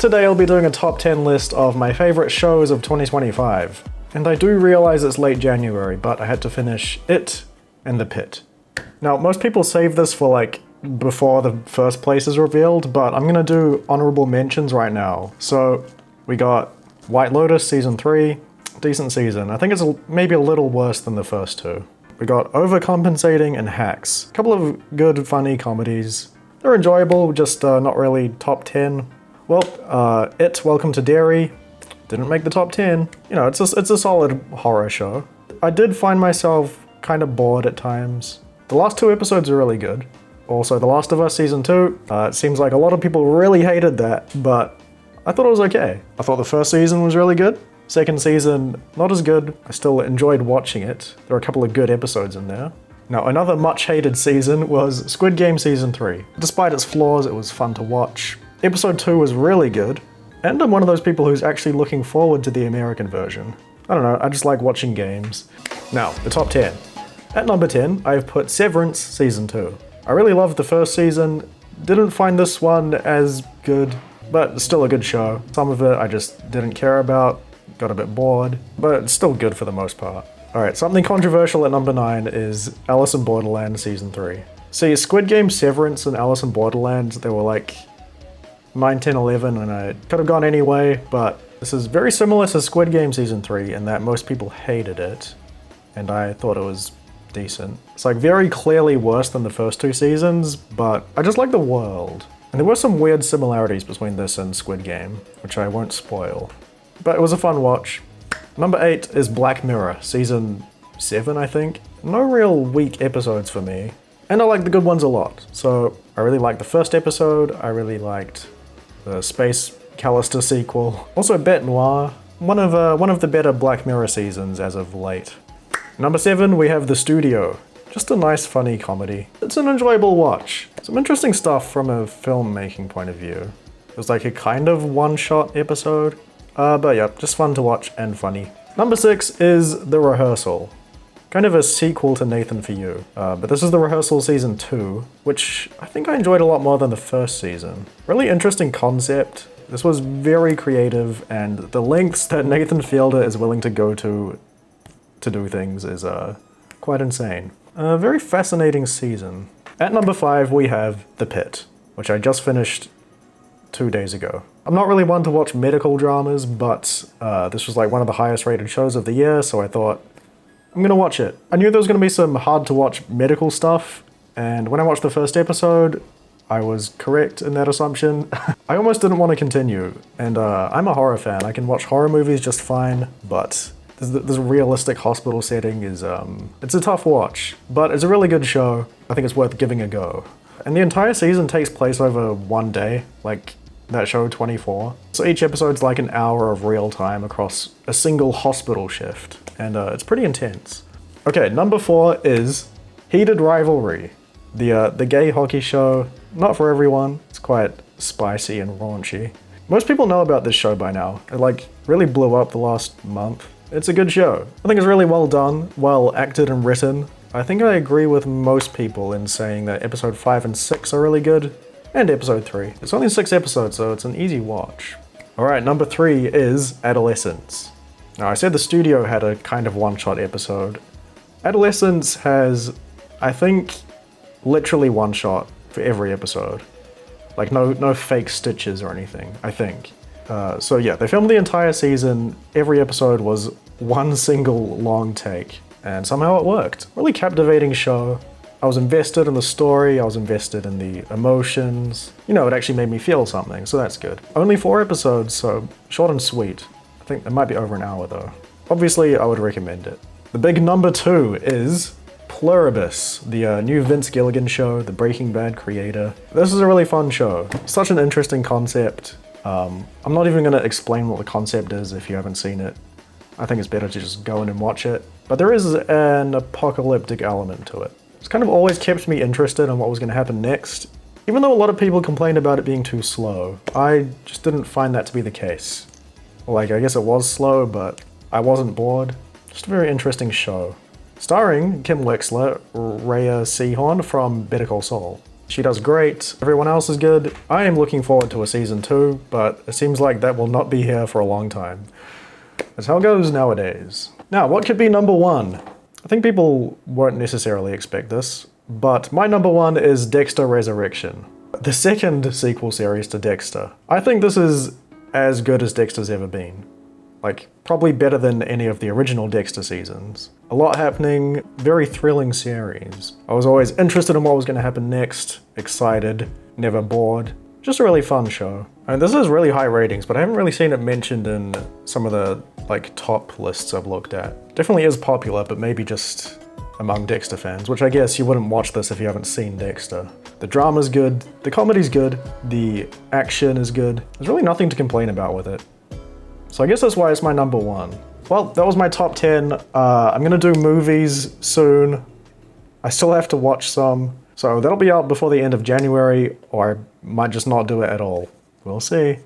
Today I'll be doing a top 10 list of my favorite shows of 2025. And I do realize it's late January, but I had to finish It and The Pit. Now, most people save this for like before the first place is revealed, but I'm gonna do honorable mentions right now. So we got White Lotus Season 3, decent season. I think it's maybe a little worse than the first two. We got Overcompensating and Hacks. A couple of good, funny comedies. They're enjoyable, just not really top 10. Well, Welcome to Derry didn't make the top 10. You know, it's a solid horror show. I did find myself kind of bored at times. The last two episodes are really good. Also, The Last of Us Season 2, it seems like a lot of people really hated that, but I thought it was okay. I thought the first season was really good. Second season, not as good. I still enjoyed watching it. There are a couple of good episodes in there. Now, another much hated season was Squid Game Season 3. Despite its flaws, it was fun to watch. Episode 2 was really good, and I'm one of those people who's actually looking forward to the American version. I don't know, I just like watching games. Now, the top 10. At number 10, I've put Severance Season 2. I really loved the first season, didn't find this one as good, but still a good show. Some of it I just didn't care about, got a bit bored, but it's still good for the most part. Alright, something controversial at number 9 is Alice in Borderland Season 3. See, Squid Game, Severance, and Alice in Borderland, they were like 9, 10, 11, and I could have gone anyway, but this is very similar to Squid Game Season 3 in that most people hated it, and I thought it was decent. It's like very clearly worse than the first two seasons, but I just like the world. And there were some weird similarities between this and Squid Game, which I won't spoil. But it was a fun watch. Number 8 is Black Mirror, Season 7, I think. No real weak episodes for me. And I like the good ones a lot. So I really liked the first episode, I really liked the Space Callister sequel. Also Bête Noire, one of the better Black Mirror seasons as of late. Number 7, we have The Studio. Just a nice, funny comedy. It's an enjoyable watch. Some interesting stuff from a filmmaking point of view. It was like a kind of one-shot episode. But yeah, just fun to watch and funny. Number 6 is The Rehearsal. Kind of a sequel to Nathan For You. But this is The Rehearsal Season 2, which I think I enjoyed a lot more than the first season. Really interesting concept. This was very creative, and the lengths that Nathan Fielder is willing to go to do things is quite insane. A very fascinating season. At number 5, we have The Pit, which I just finished 2 days ago. I'm not really one to watch medical dramas, but this was like one of the highest rated shows of the year, so I thought, I'm gonna watch it. I knew there was gonna be some hard to watch medical stuff, and when I watched the first episode, I was correct in that assumption. I almost didn't want to continue, and I'm a horror fan. I can watch horror movies just fine, but this realistic hospital setting is, it's a tough watch, but it's a really good show. I think it's worth giving a go. And the entire season takes place over one day, like that show 24. So each episode's like an hour of real time across a single hospital shift, and it's pretty intense. Okay, number 4 is Heated Rivalry, the gay hockey show. Not for everyone, it's quite spicy and raunchy. Most people know about this show by now. It like really blew up the last month. It's a good show. I think it's really well done, well acted and written. I think I agree with most people in saying that episode 5 and 6 are really good, and episode 3. It's only 6 episodes, so it's an easy watch. Alright, number 3 is Adolescence. Now, I said The Studio had a kind of one-shot episode. Adolescence has, I think, literally one shot for every episode. Like no fake stitches or anything, I think. So yeah, they filmed the entire season. Every episode was one single long take, and somehow it worked. Really captivating show. I was invested in the story, I was invested in the emotions. You know, it actually made me feel something, so that's good. Only 4 episodes, so short and sweet. I think it might be over an hour though. Obviously, I would recommend it. The big number 2 is Pluribus, the new Vince Gilligan show, the Breaking Bad creator. This is a really fun show. Such an interesting concept. I'm not even going to explain what the concept is if you haven't seen it. I think it's better to just go in and watch it. But there is an apocalyptic element to it. It's kind of always kept me interested in what was going to happen next. Even though a lot of people complained about it being too slow, I just didn't find that to be the case. Like, I guess it was slow, but I wasn't bored. Just a very interesting show. Starring Kim Wexler, Rhea Seehorn from Better Call Saul. She does great, everyone else is good. I am looking forward to a season 2, but it seems like that will not be here for a long time. That's how it goes nowadays. Now, what could be number 1? I think people won't necessarily expect this, but my number 1 is Dexter Resurrection, the second sequel series to Dexter. I think this is as good as Dexter's ever been. Like, probably better than any of the original Dexter seasons. A lot happening, very thrilling series. I was always interested in what was going to happen next, excited, never bored. Just a really fun show. And this is really high ratings, but I haven't really seen it mentioned in some of the top lists I've looked at. Definitely is popular, but maybe just among Dexter fans, which I guess you wouldn't watch this if you haven't seen Dexter. The drama's good, the comedy's good, the action is good. There's really nothing to complain about with it. So I guess that's why it's my number 1. Well, that was my top 10. I'm gonna do movies soon. I still have to watch some. So that'll be out before the end of January, or I might just not do it at all. We'll see.